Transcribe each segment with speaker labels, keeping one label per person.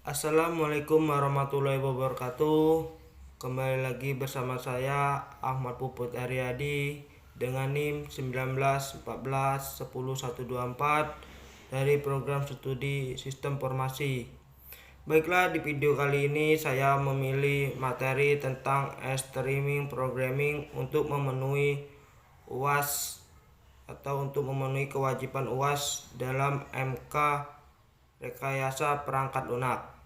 Speaker 1: Assalamualaikum warahmatullahi wabarakatuh. Kembali lagi bersama saya Ahmad Puput Aryadi dengan NIM 19141124 dari program studi Sistem Informasi. Baiklah, di video kali ini saya memilih materi tentang streaming programming untuk memenuhi UAS atau untuk memenuhi kewajiban UAS dalam MK rekayasa perangkat lunak.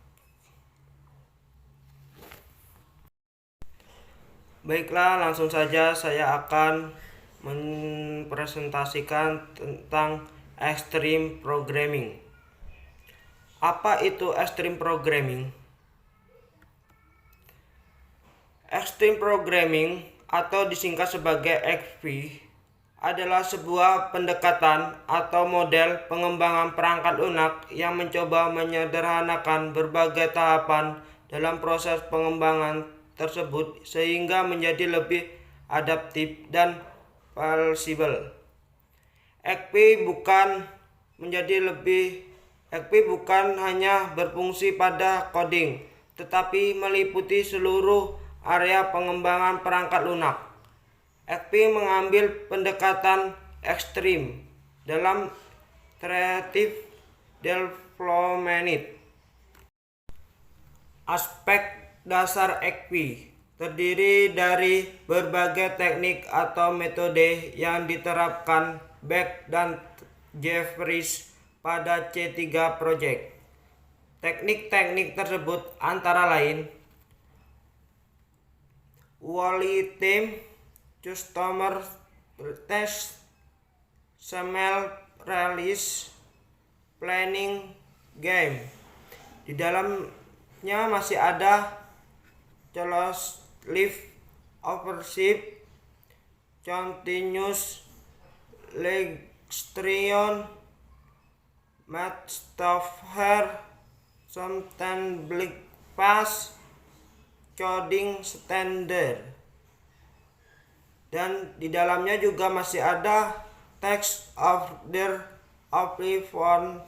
Speaker 1: Baiklah, langsung saja saya akan mempresentasikan tentang extreme programming. Apa itu extreme programming? Extreme programming atau disingkat sebagai XP adalah sebuah pendekatan atau model pengembangan perangkat lunak yang mencoba menyederhanakan berbagai tahapan dalam proses pengembangan tersebut sehingga menjadi lebih adaptif dan fleksibel. XP bukan hanya berfungsi pada coding, tetapi meliputi seluruh area pengembangan perangkat lunak. XP mengambil pendekatan ekstrim dalam iterative development. Aspek dasar XP terdiri dari berbagai teknik atau metode yang diterapkan Beck dan Jeffries pada C3 Project. Teknik-teknik tersebut antara lain Wally Team, Customer Test, Smell Release, Planning Game. Di dalamnya masih ada Closed Live Overship, Continuous Registration, Matchstaffer, Sometimes Blick Pass, Coding Standard. Dan di dalamnya juga masih ada Text Order Amplifier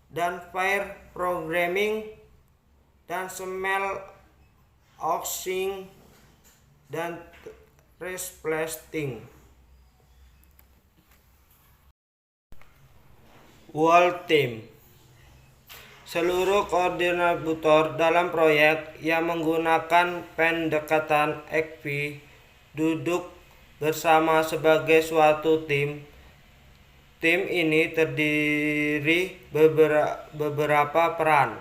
Speaker 1: dan Pair Programming dan Smell Auxing dan Replacing. Wall Team. Seluruh koordinator dalam proyek yang menggunakan pendekatan XP duduk bersama sebagai suatu tim. Tim ini terdiri beberapa peran,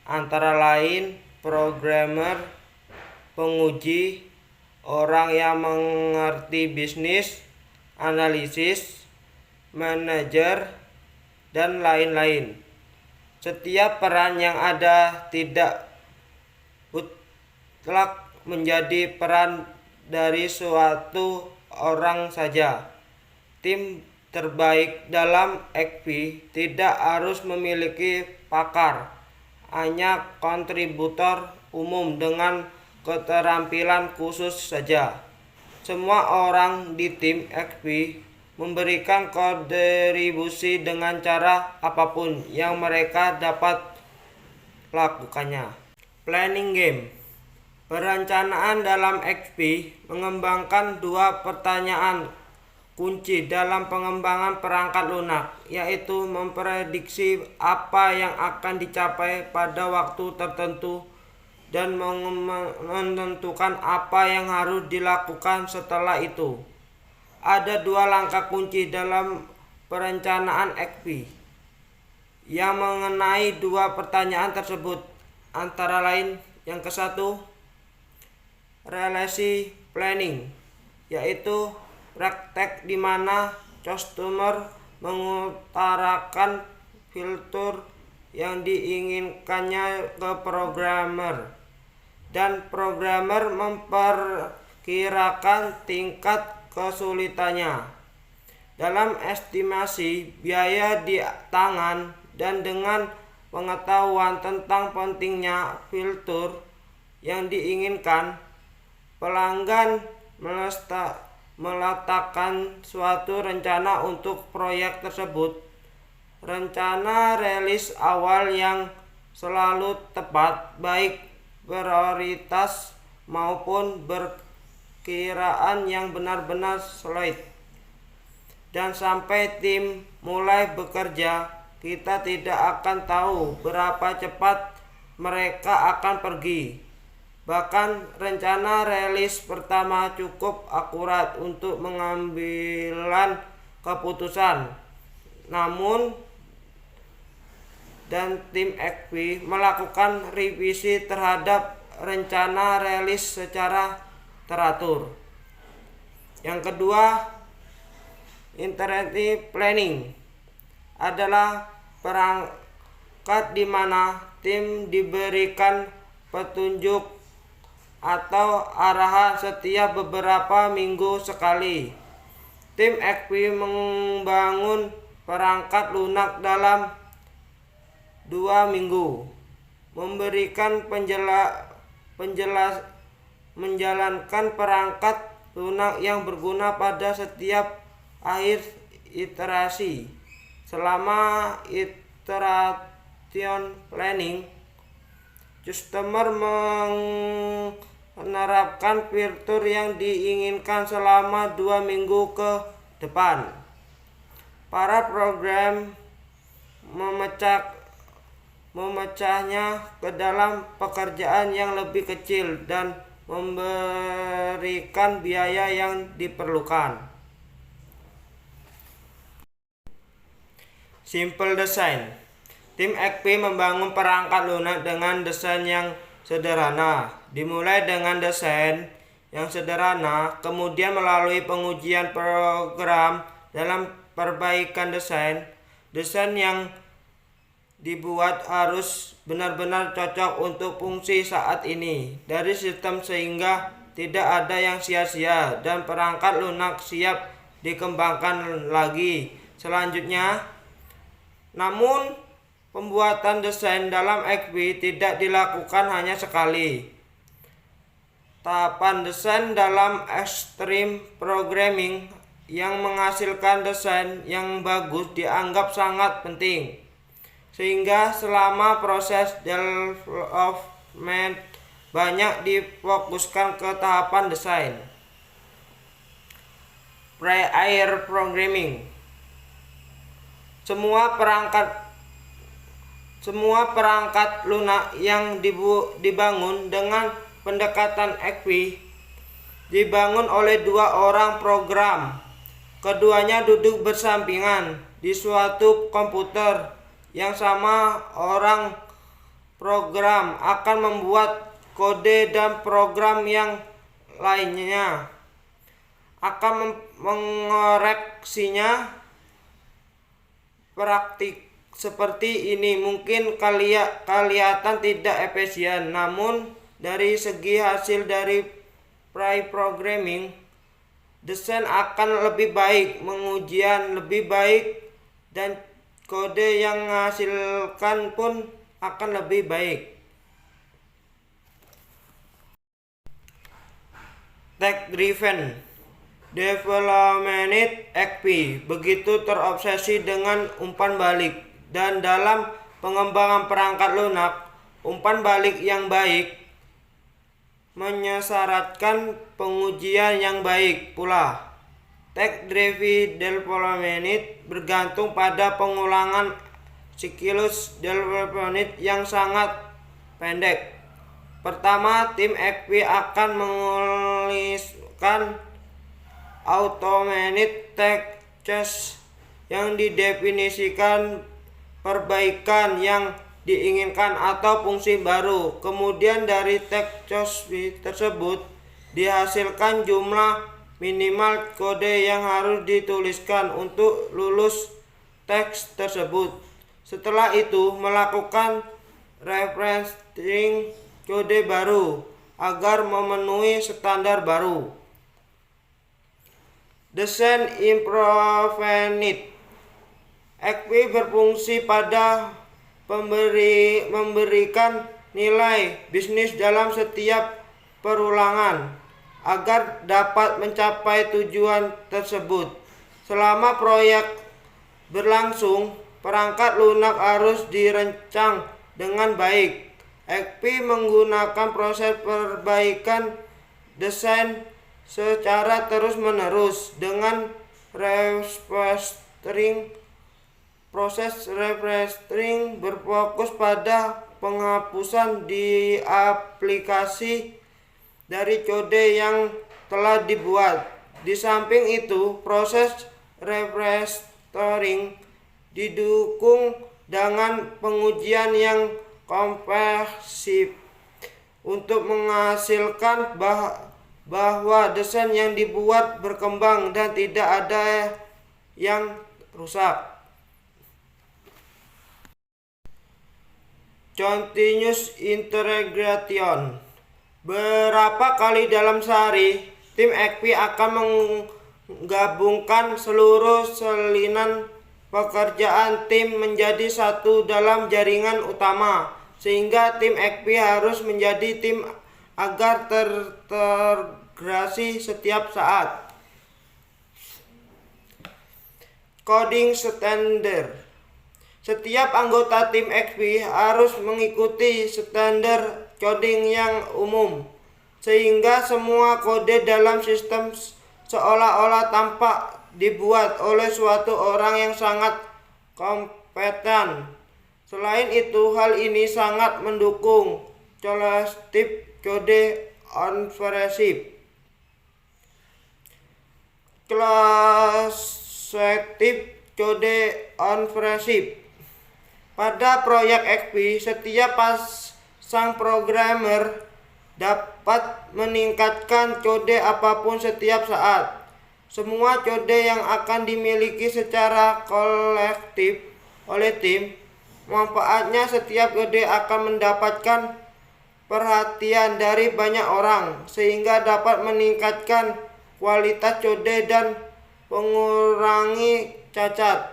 Speaker 1: antara lain programmer, penguji, orang yang mengerti bisnis, analisis, manajer, dan lain-lain. Setiap peran yang ada tidak mutlak menjadi peran dari suatu orang saja. Tim terbaik dalam XP tidak harus memiliki pakar, hanya kontributor umum dengan keterampilan khusus saja. Semua orang di tim XP memberikan kontribusi dengan cara apapun yang mereka dapat lakukannya. Planning Game. Perencanaan dalam XP mengembangkan dua pertanyaan kunci dalam pengembangan perangkat lunak, yaitu memprediksi apa yang akan dicapai pada waktu tertentu dan menentukan apa yang harus dilakukan setelah itu. Ada dua langkah kunci dalam perencanaan XP yang mengenai dua pertanyaan tersebut, antara lain yang ke-1, relasi planning, yaitu praktek di mana customer mengutarakan fitur yang diinginkannya ke programmer, dan programmer memperkirakan tingkat kesulitannya. Dalam estimasi biaya di tangan dan dengan pengetahuan tentang pentingnya fitur yang diinginkan, pelanggan meletakkan suatu rencana untuk proyek tersebut. Rencana rilis awal yang selalu tepat, baik prioritas maupun perkiraan yang benar-benar solid. Dan sampai tim mulai bekerja, kita tidak akan tahu berapa cepat mereka akan pergi. Bahkan rencana rilis pertama cukup akurat untuk mengambil keputusan. Namun dan tim XP melakukan revisi terhadap rencana rilis secara teratur. Yang kedua, interactive planning adalah perangkat di mana tim diberikan petunjuk atau arahan setiap beberapa minggu sekali. Tim XP membangun perangkat lunak dalam 2 minggu, menjalankan perangkat lunak yang berguna pada setiap akhir iterasi. Selama iteration planning, customer menerapkan fitur yang diinginkan selama 2 minggu ke depan. Para program memecahnya ke dalam pekerjaan yang lebih kecil dan memberikan biaya yang diperlukan. Simple design. Tim XP membangun perangkat lunak dengan desain yang sederhana. Dimulai dengan desain yang sederhana, kemudian melalui pengujian program dalam perbaikan desain. Desain yang dibuat harus benar-benar cocok untuk fungsi saat ini dari sistem sehingga tidak ada yang sia-sia dan perangkat lunak siap dikembangkan lagi selanjutnya. Namun pembuatan desain dalam XP tidak dilakukan hanya sekali. Tahapan desain dalam extreme programming yang menghasilkan desain yang bagus dianggap sangat penting. Sehingga selama proses development banyak difokuskan ke tahapan desain. Pre-air programming. Semua perangkat lunak yang dibangun dengan pendekatan XP dibangun oleh 2 orang program. Keduanya duduk bersampingan di suatu komputer yang sama. Orang program akan membuat kode dan program yang lainnya akan mengoreksinya. Praktik seperti ini mungkin kelihatan tidak efisien, namun dari segi hasil dari pre-programming, desain akan lebih baik, pengujian lebih baik, dan kode yang menghasilkan pun akan lebih baik. Tech-driven development XP begitu terobsesi dengan umpan balik, dan dalam pengembangan perangkat lunak, umpan balik yang baik menyyaratkan pengujian yang baik pula. Tech-driven development bergantung pada pengulangan siklus development yang sangat pendek. Pertama, tim XP akan menuliskan automated tech change yang didefinisikan perbaikan yang diinginkan atau fungsi baru. Kemudian dari tech change tersebut dihasilkan jumlah minimal kode yang harus dituliskan untuk lulus teks tersebut. Setelah itu melakukan refactoring kode baru agar memenuhi standar baru. Desain improvement XP berfungsi pada memberikan nilai bisnis dalam setiap perulangan agar dapat mencapai tujuan tersebut. Selama proyek berlangsung, perangkat lunak harus dirancang dengan baik. XP menggunakan proses perbaikan desain secara terus-menerus dengan refactoring. Proses refactoring berfokus pada penghapusan di aplikasi dari kode yang telah dibuat. Di samping itu, proses refactoring didukung dengan pengujian yang komprehensif untuk menghasilkan bahwa desain yang dibuat berkembang dan tidak ada yang rusak. Continuous integration. Berapa kali dalam sehari, tim XP akan menggabungkan seluruh salinan pekerjaan tim menjadi satu dalam jaringan utama, sehingga tim XP harus menjadi tim agar terintegrasi setiap saat. Coding standar. Setiap anggota tim XP harus mengikuti standar coding yang umum, sehingga semua kode dalam sistem seolah-olah tampak dibuat oleh suatu orang yang sangat kompeten. Selain itu, hal ini sangat mendukung Closed-type code ownership. Closed-type code ownership. Pada proyek XP, setiap pasang programmer dapat meningkatkan kode apapun setiap saat. Semua kode yang akan dimiliki secara kolektif oleh tim, manfaatnya setiap kode akan mendapatkan perhatian dari banyak orang, sehingga dapat meningkatkan kualitas kode dan mengurangi cacat.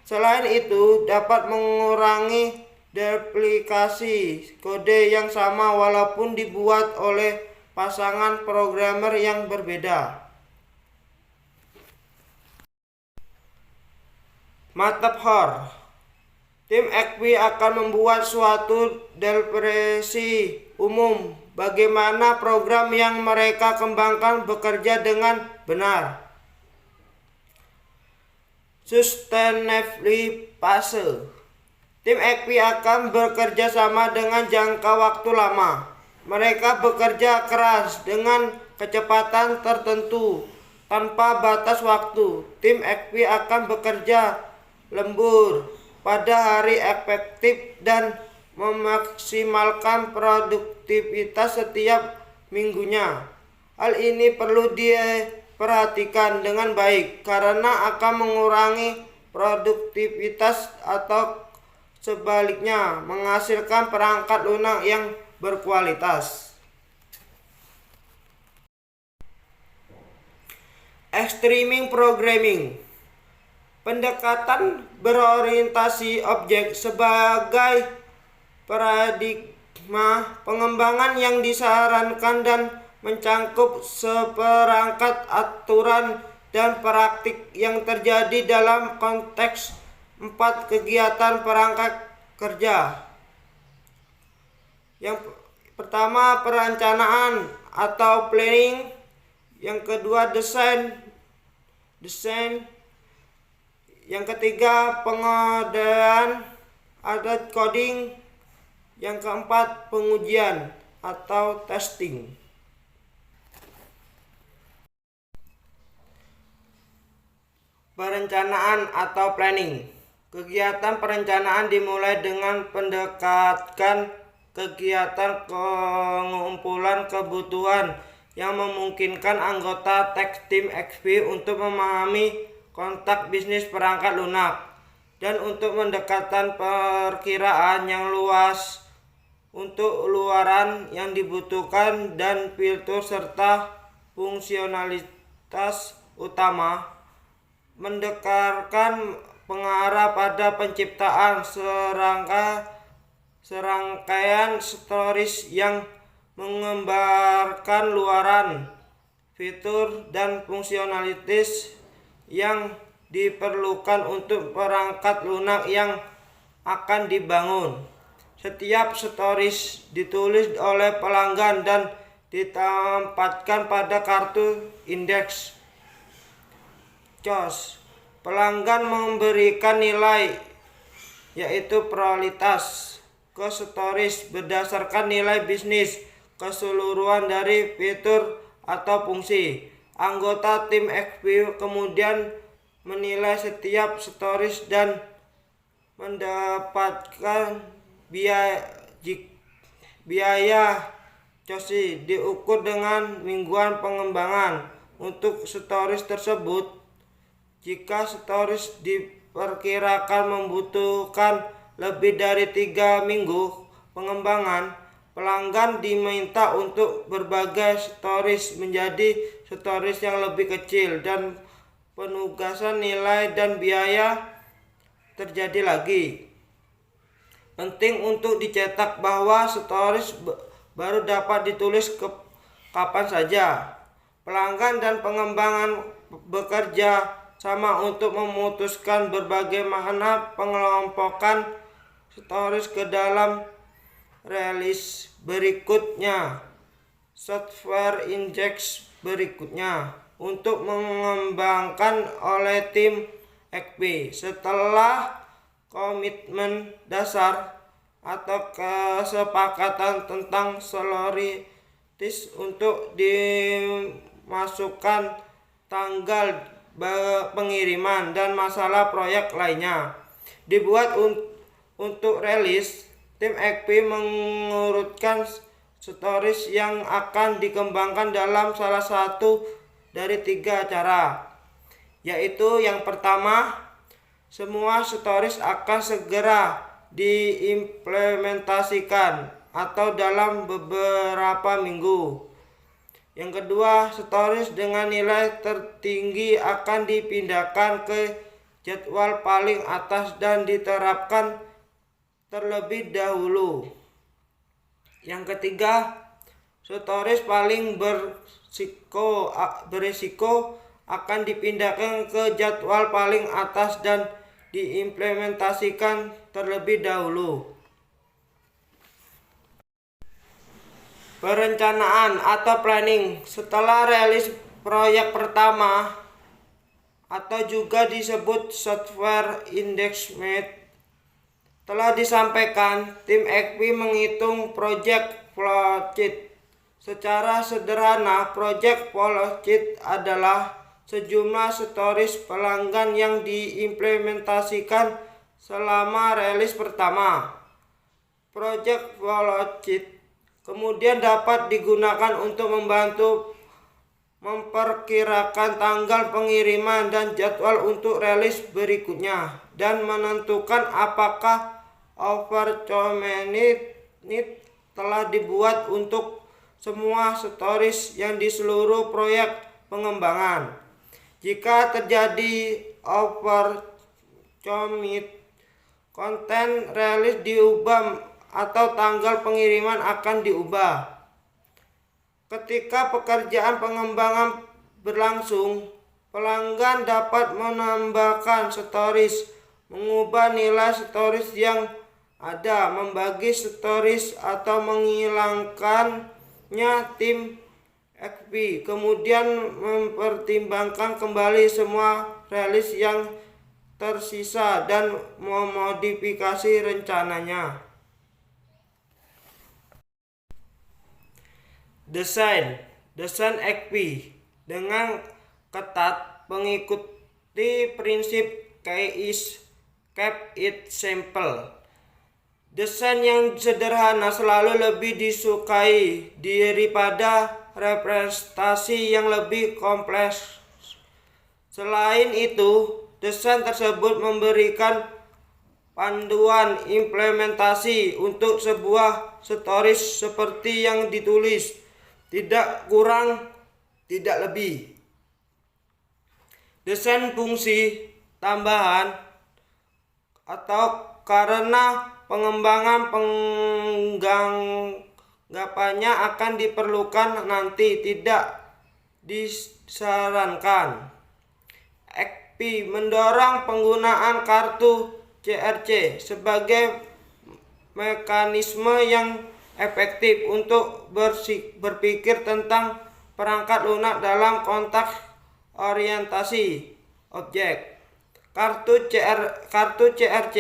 Speaker 1: Selain itu, dapat mengurangi duplikasi kode yang sama walaupun dibuat oleh pasangan programmer yang berbeda. Metaphor. Tim XP akan membuat suatu definisi umum bagaimana program yang mereka kembangkan bekerja dengan benar. Sustainability phase. Tim XP akan bekerja sama dengan jangka waktu lama. Mereka bekerja keras dengan kecepatan tertentu tanpa batas waktu. Tim XP akan bekerja lembur pada hari efektif dan memaksimalkan produktivitas setiap minggunya. Hal ini perlu diperhatikan dengan baik karena akan mengurangi produktivitas atau sebaliknya menghasilkan perangkat lunak yang berkualitas. Extreme programming. Pendekatan berorientasi objek sebagai paradigma pengembangan yang disarankan dan mencangkup seperangkat aturan dan praktik yang terjadi dalam konteks 4 kegiatan perangkat kerja. Yang pertama, perencanaan atau planning. Yang kedua, desain. Yang ketiga, pengadaan atau coding. Yang keempat, pengujian atau testing. Perencanaan atau planning. Kegiatan perencanaan dimulai dengan pendekatan kegiatan pengumpulan kebutuhan yang memungkinkan anggota tim XP untuk memahami kontak bisnis perangkat lunak dan untuk mendekatkan perkiraan yang luas untuk luaran yang dibutuhkan dan fitur serta fungsionalitas utama, mendekatkan pengarah pada penciptaan serangkaian stories yang menggambarkan luaran, fitur, dan fungsionalitas yang diperlukan untuk perangkat lunak yang akan dibangun. Setiap stories ditulis oleh pelanggan dan ditempatkan pada kartu indeks COS. Pelanggan memberikan nilai, yaitu prioritas, ke stories berdasarkan nilai bisnis keseluruhan dari fitur atau fungsi. Anggota tim XP kemudian menilai setiap stories dan mendapatkan biaya COSI diukur dengan mingguan pengembangan untuk stories tersebut. Jika stories diperkirakan membutuhkan lebih dari 3 minggu pengembangan, pelanggan diminta untuk berbagai stories menjadi stories yang lebih kecil dan penugasan nilai dan biaya terjadi lagi. Penting untuk dicetak bahwa stories baru dapat ditulis kapan saja. Pelanggan dan pengembangan bekerja sama untuk memutuskan berbagai mana pengelompokan stories ke dalam rilis berikutnya, software index berikutnya, untuk mengembangkan oleh tim XP. Setelah komitmen dasar atau kesepakatan tentang solutis untuk dimasukkan tanggal pengiriman dan masalah proyek lainnya dibuat untuk rilis, tim XP mengurutkan stories yang akan dikembangkan dalam salah satu dari 3 cara, yaitu yang pertama, semua stories akan segera diimplementasikan atau dalam beberapa minggu. Yang kedua, stories dengan nilai tertinggi akan dipindahkan ke jadwal paling atas dan diterapkan terlebih dahulu. Yang ketiga, stories paling berisiko akan dipindahkan ke jadwal paling atas dan diimplementasikan terlebih dahulu. Perencanaan atau planning. Setelah rilis proyek pertama atau juga disebut software indexment telah disampaikan, tim XP menghitung project flowchart. Secara sederhana, project flowchart adalah sejumlah stories pelanggan yang diimplementasikan selama rilis pertama. Project flowchart kemudian dapat digunakan untuk membantu memperkirakan tanggal pengiriman dan jadwal untuk rilis berikutnya, dan menentukan apakah overcommitment telah dibuat untuk semua stories yang di seluruh proyek pengembangan. Jika terjadi overcommit, konten rilis diubah atau tanggal pengiriman akan diubah. Ketika pekerjaan pengembangan berlangsung, pelanggan dapat menambahkan stories, mengubah nilai stories yang ada, membagi stories atau menghilangkannya. Tim XP kemudian mempertimbangkan kembali semua rilis yang tersisa dan memodifikasi rencananya. Desain XP dengan ketat mengikuti prinsip keep it simple. Desain yang sederhana selalu lebih disukai daripada representasi yang lebih kompleks. Selain itu, desain tersebut memberikan panduan implementasi untuk sebuah stories seperti yang ditulis, tidak kurang, tidak lebih. Desain fungsi tambahan atau karena pengembangan pengganggapannya akan diperlukan nanti, tidak disarankan. XP mendorong penggunaan kartu CRC sebagai mekanisme yang efektif untuk berpikir tentang perangkat lunak dalam konteks orientasi objek. Kartu CRC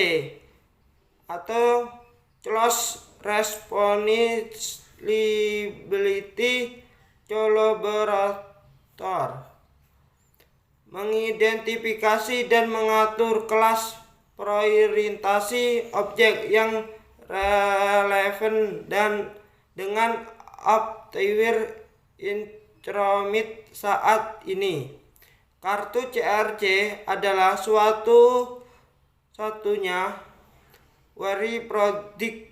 Speaker 1: atau Close Responsibility Collaborator mengidentifikasi dan mengatur kelas berorientasi objek yang relevan dan dengan hardware instrument saat ini. Kartu CRC adalah satunya very product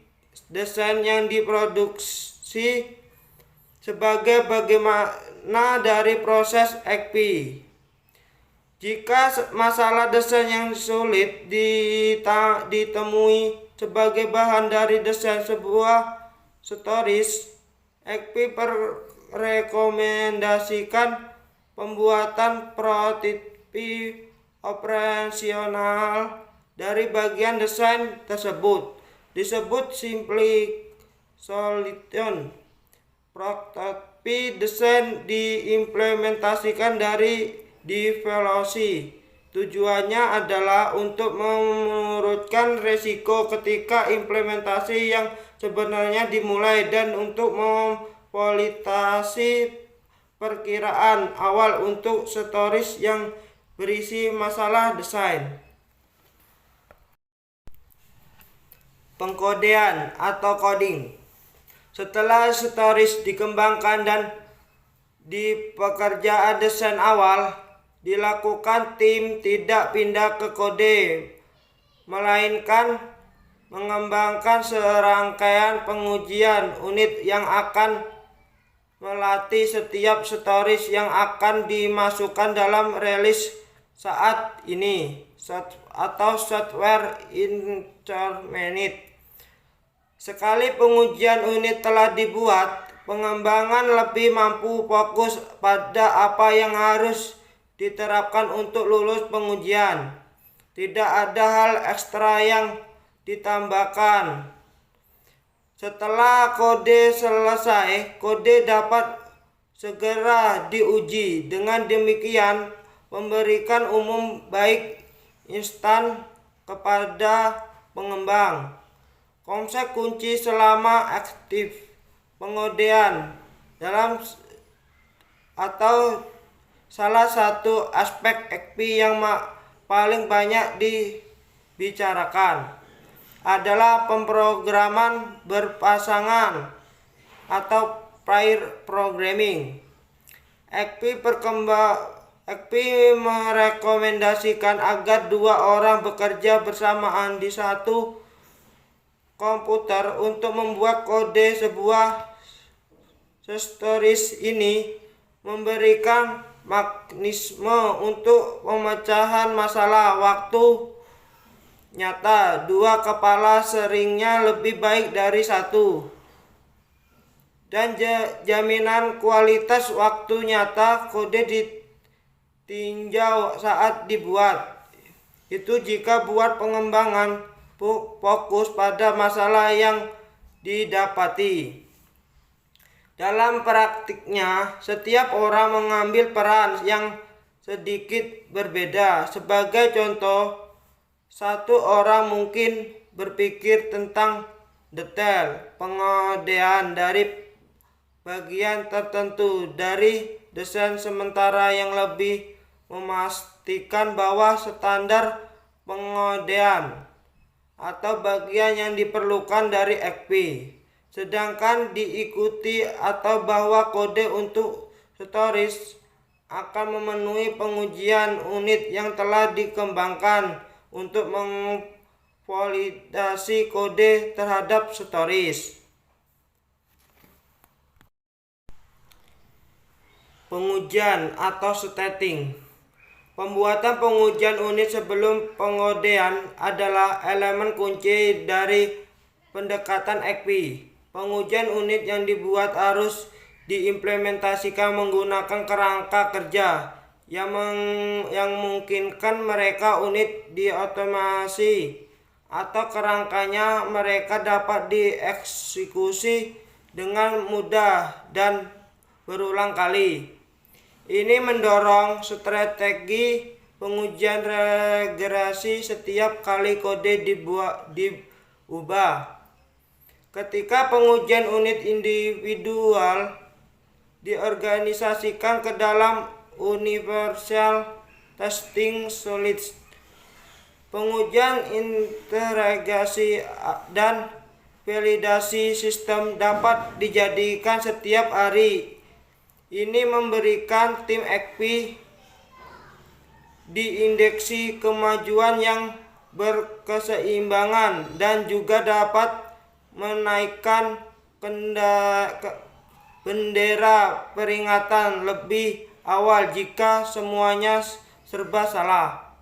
Speaker 1: desain yang diproduksi sebagai bagaimana dari proses XP. Jika masalah desain yang sulit ditemui sebagai bahan dari desain sebuah stories, XP merekomendasikan pembuatan prototipe operasional dari bagian desain tersebut. Disebut simply solution. Prototipe desain diimplementasikan dari development. Tujuannya adalah untuk menurunkan risiko ketika implementasi yang sebenarnya dimulai dan untuk memvalidasi perkiraan awal untuk stories yang berisi masalah desain. Pengkodean atau coding. Setelah stories dikembangkan dan di pekerjaan desain awal dilakukan, tim tidak pindah ke kode, melainkan mengembangkan serangkaian pengujian unit yang akan melatih setiap stories yang akan dimasukkan dalam rilis saat ini atau software intermediate. Sekali pengujian unit telah dibuat, pengembangan lebih mampu fokus pada apa yang harus diterapkan untuk lulus pengujian. Tidak ada hal ekstra yang ditambahkan. Setelah kode selesai, kode dapat segera diuji. Dengan demikian, memberikan umum baik instan kepada pengembang. Konsep kunci selama aktif pengodean dalam atau salah satu aspek XP yang paling banyak dibicarakan adalah pemrograman berpasangan atau pair programming. XP merekomendasikan agar dua orang bekerja bersamaan di satu komputer untuk membuat kode sebuah stories. Ini memberikan mekanisme untuk pemecahan masalah waktu nyata. Dua kepala seringnya lebih baik dari satu, dan jaminan kualitas waktu nyata kode ditinjau saat dibuat. Itu jika buat pengembangan fokus pada masalah yang didapati. Dalam praktiknya, setiap orang mengambil peran yang sedikit berbeda. Sebagai contoh, satu orang mungkin berpikir tentang detail pengodean dari bagian tertentu dari desain, sementara yang lebih memastikan bahwa standar pengodean atau bagian yang diperlukan dari XP sedangkan diikuti, atau bahwa kode untuk stories akan memenuhi pengujian unit yang telah dikembangkan untuk memvalidasi kode terhadap stories. Pengujian atau testing. Pembuatan pengujian unit sebelum pengodean adalah elemen kunci dari pendekatan XP. Pengujian unit yang dibuat harus diimplementasikan menggunakan kerangka kerja yang memungkinkan mereka unit diotomasi atau kerangkanya, mereka dapat dieksekusi dengan mudah dan berulang kali. Ini mendorong strategi pengujian regresi setiap kali kode diubah. Ketika pengujian unit individual diorganisasikan ke dalam universal testing suite, pengujian integrasi dan validasi sistem dapat dijadikan setiap hari. Ini memberikan tim XP diindeksi kemajuan yang berkeseimbangan dan juga dapat menaikkan bendera peringatan lebih awal jika semuanya serba salah.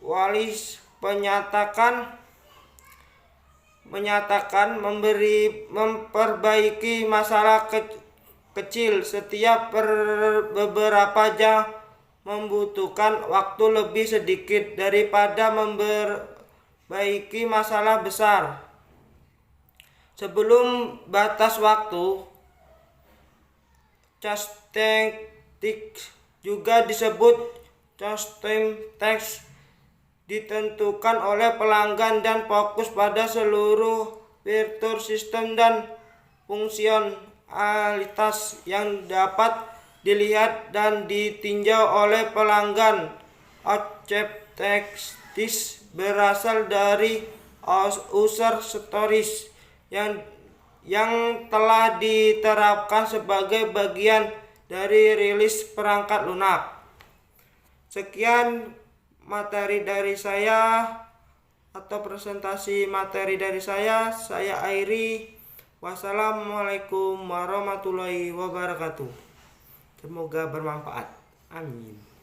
Speaker 1: Wallis menyatakan memperbaiki masalah kecil setiap beberapa jam membutuhkan waktu lebih sedikit daripada memperbaiki masalah besar sebelum batas waktu. Custom text juga disebut custom text ditentukan oleh pelanggan dan fokus pada seluruh fitur sistem dan fungsionalitas yang dapat dilihat dan ditinjau oleh pelanggan. Object text berasal dari user stories yang telah diterapkan sebagai bagian dari rilis perangkat lunak. Sekian materi dari saya atau presentasi materi dari saya Airi. Wassalamualaikum warahmatullahi wabarakatuh. Semoga bermanfaat. Amin.